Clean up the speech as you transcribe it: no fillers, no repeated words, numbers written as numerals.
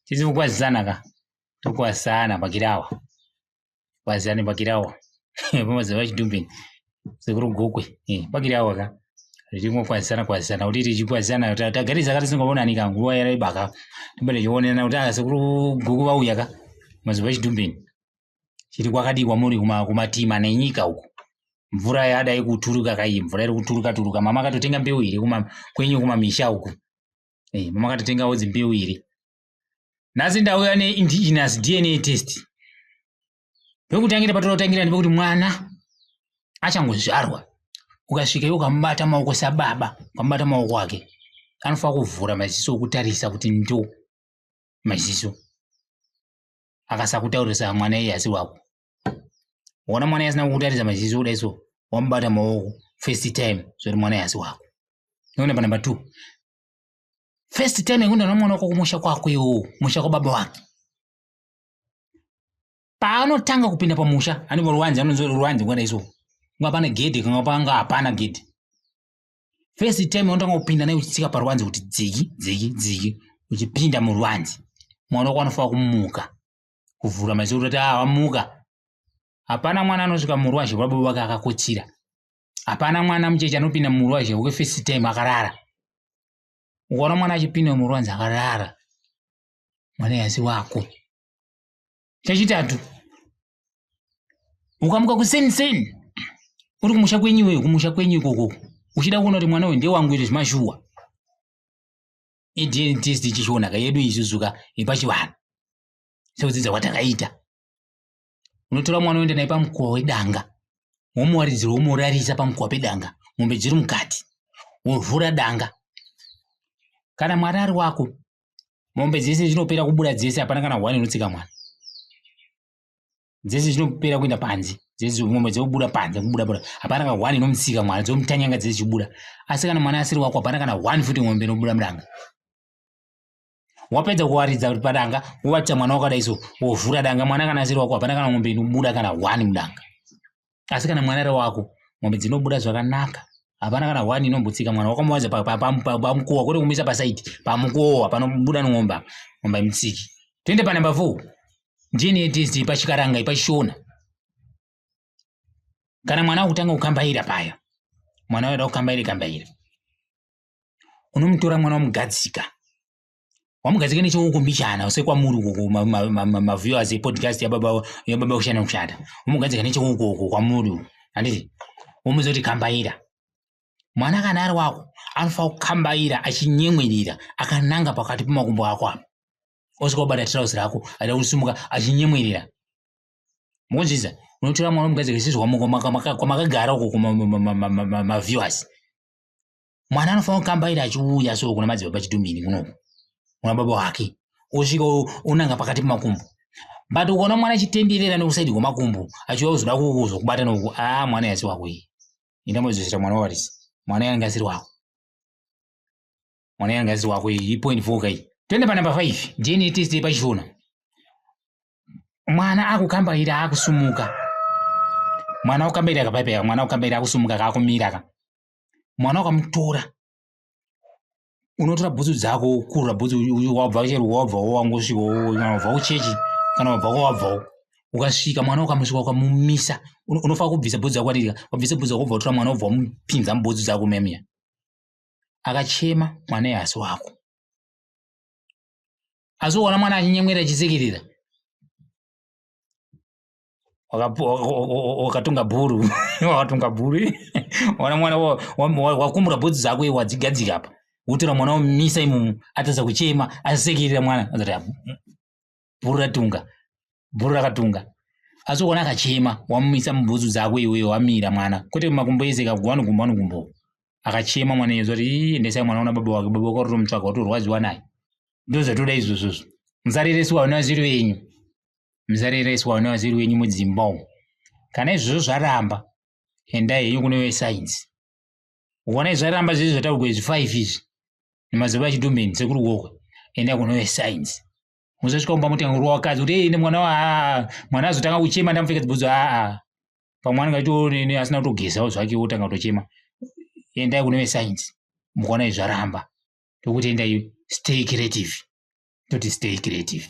Tizi kukwazisana ka. Tokwasana pakirawa. Kwazisana pakirawa. Pamaze vachidumbeni. Sekuru gokwe. Pakirawa ka. Rimwe kwazisana kuti tichikwazisana tagarisa kati singaonani ka nguva yaraibaka. Timbele chionena kuti sekuru gokwe vauya ka. Maze vachidumbeni. Chiri kwakadikwa muri kumatima nenyika uko. Mvura yadai kuturuka kai, mvura iri kuturuka. Mama akatotenga mbeu iri kwenyu kumamisha uko. Mama akatotenga odzi mbeu iri. Nasi ndauya ne-indigenous DNA test. Pekutangira patinotangira ndipekuti mwana achangozvarwa. Ukasvika ukamubata maoko sababa, ukamubata maoko ake. Anofanira kuvhura maziso okutarisa kuti ndo maziso. Akasakutaurisa mwana iye asi wako. Wona mwana asina kukutarisa maziso kudai so, wamubata maoko first time zvori mwana iye asi wako. Ndoona pa number 2. First time yakunda nomwana wako kumusha kwako iwo, musha kwa baba wake. Paanotanga kupinda pamusha, anipo ruwanzi anonzori ruwanzi ngwana iso. Ngapana gate kangapanga hapana gate. First time unotanga kupinda naye uchitsika paruwanzi kuti dziki uchipinda muruwanzi. Mwana wako anofanira kumuka. Kuvhura maziso kuti wamuka. Hapana mwana anosvika murwazhe baba wake akakotsira. Hapana mwana mucheche anopinda murwazhe uke first time akarara. Ukaona mwana achipinda muruwanzi akarara. Mwana yasi wako. Chachitatu. Ukamuka kuseni. Uri kumusha kwenyu ikoko. Uchida kuona kuti mwana uyu ndiye wangu iri zvimashuwa. DNA test ichichiona ka yedu izuzuka ipachivanhu. Sekudzidza kwatakaita. Unotora mwana uende naye pamukova wedanga. Womuwaridzira womurarisa pamukova pedanga. Mombe dziri mukati. Wovhura danga. Kana mwana ari wako, mombe dzese dzinopera kubuda dzese hapana kana 1 inotsika mwana. Dzese dzinopera kuenda panze. Dzese mombe dzinobuda panze kubuda. Hapana kana 1 inomutsika mwana, dzomutanyanga dzese chibuda. Asi kana mwana asiri wako hapana kana 1 futi mombe inobuda mudanga. Wapedza kuwaridza kuti padanga, wovatsa mwana wako daiso, wovhura danga mwana kana asiri wako hapana kana mombe inobuda kana 1 mudanga. Asi kana mwana ari wako, mombe dzinobuda zvakanaka. Hapana kana 1 inombotsika mwana wakamuwadza pamukova kuri kumisa pasaiti pamukova panobuda ng'ombe imutsiki. Toende pa number 4. DNA test ipachikaranga ipachishona. Kana mwana akutanga kukambaira paya. Mwana wada kukambaira. Unomutora mwana wamugadzika. Wamugadzika nechekukumbishana usekwamuri uko ma-viewers podcast yababa kushanda. Umugadzika nechekuko kwamuri. Handiti. Umuzoti kambaira. Mwana kana ari wako anofanira kukambaira achinyemwerera akananga pakati pemakumbo ako apa. Osvika kubata trouser rako ada kusumuka achinyemwerera. Mukunzvisa? Unotora mwana wamugadzika isizvo kwamakagara uko kuma-viewers. Mwana anofanira kukambaira achiuya so kuna madzibaba pachidumbini kunoku. Kuna baba wake. Osvika unanga pakati pemakumbo. But ukaona mwana achitenderera nekusaidi kwemakumbo achiuya kuzoda kuzokubata noku mwana yasi wako iyi. Indamuzvisira mwana warisi. Mwana yanga asiri wako. Mwana yanga asiri wako iyi 0.4 kai. Toende pa number 5. DNA test ipachishona. Mwana akukambaira akusumuka. Mwana ukambaira akapaipa, mwana ukambaira akusumuka akakumira ka. Mwana ukamutora. Unotora bhutsu dzako ukurira bhutsu wabva wangosvika wabva kuchechi kana wabva ukasvika mwana ukamusvika ukamumisa. Unofanira kubvisa bhutsu dzako kwatika. Wabvisa bhutsu dzako utora mwana ubva wamupinza mubhutsu dzako memiya. Akachema mwana yasi wako. Asi ukaona mwana achinyemwerera achisekerera. Wakatunga bhuru. Wana mwana wakumbura bhutsu dzako wadzigadzika apa. Utora mwana wamumisa imumu atadza kuchema asekerera mwana. Azati bhuru rakatunga. Asi ukaona akachema wamumisa mubhutsu dzako iwewe wamira mwana. Kwete makumbo ese kagumbo. Akachema mwana iye zoti endesai mwana una baba wake. Baba wake rotomutsvaga wotorwadziwa naye. Ndozotoda izvozvo. Musarereswa nevaziri venyu. Musarereswa nevaziri venyu mudzimba umu. Kana izvozvo zvaramba, endai henyu kune wesainzi. Ukaona zvaramba zvizvi zvataurwa izvi 5 izvi. Nemazuva achidumbeni sekuru gokwe. Endai kune wesainzi. Musasvika kumba mutenga wakadzi kuti ine mwana azotanga kuchema ndamupfeka bhutsu pamwana ngaiti asina kutogeza zvake otanga kutochema. Endai kune wesainzi. Mukaona izvi zvaramba. Tokuti endai stay creative. Toti stay creative.